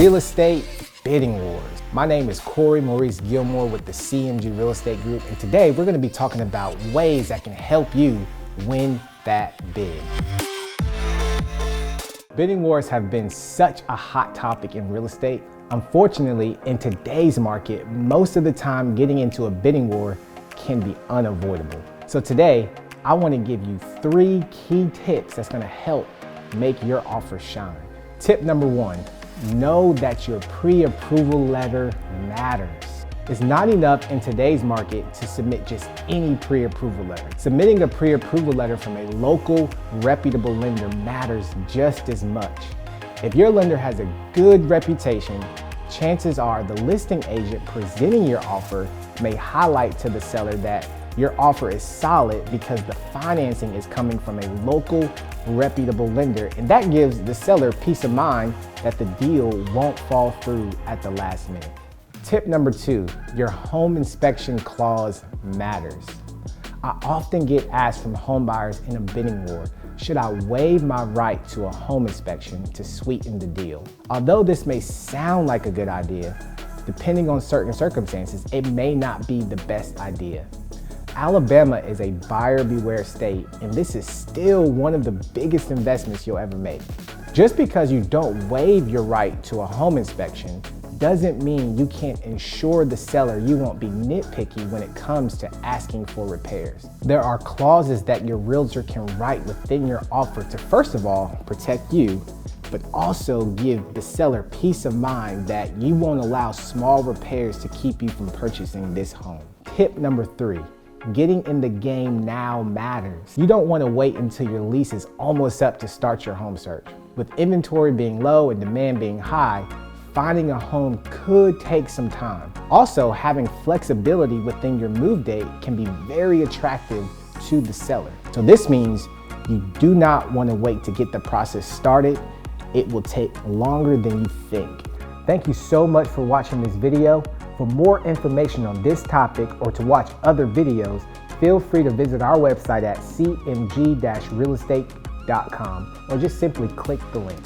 Real estate bidding wars. My name is Corey Maurice Gilmore with the CMG Real Estate Group, and today we're going to be talking about ways that can help you win that bid. Bidding wars have been such a hot topic in real estate. Unfortunately, in today's market, most of the time getting into a bidding war can be unavoidable. So today, I want to give you 3 key tips that's going to help make your offer shine. Tip number 1, know that your pre-approval letter matters. It's not enough in today's market to submit just any pre-approval letter. Submitting a pre-approval letter from a local, reputable lender matters just as much. If your lender has a good reputation, chances are the listing agent presenting your offer may highlight to the seller that your offer is solid because the financing is coming from a local, reputable lender, and that gives the seller peace of mind that the deal won't fall through at the last minute. Tip number 2, your home inspection clause matters. I often get asked from home buyers in a bidding war, should I waive my right to a home inspection to sweeten the deal? Although this may sound like a good idea, depending on certain circumstances, it may not be the best idea. Alabama is a buyer beware state, and this is still one of the biggest investments you'll ever make. Just because you don't waive your right to a home inspection doesn't mean you can't ensure the seller you won't be nitpicky when it comes to asking for repairs. There are clauses that your realtor can write within your offer to, first of all, protect you, but also give the seller peace of mind that you won't allow small repairs to keep you from purchasing this home. Tip number 3. Getting in the game now matters. You don't want to wait until your lease is almost up to start your home search. With inventory being low and demand being high, finding a home could take some time. Also, having flexibility within your move date can be very attractive to the seller. So this means you do not want to wait to get the process started. It will take longer than you think. Thank you so much for watching this video. For more information on this topic or to watch other videos, feel free to visit our website at cmg-realestate.com or just simply click the link.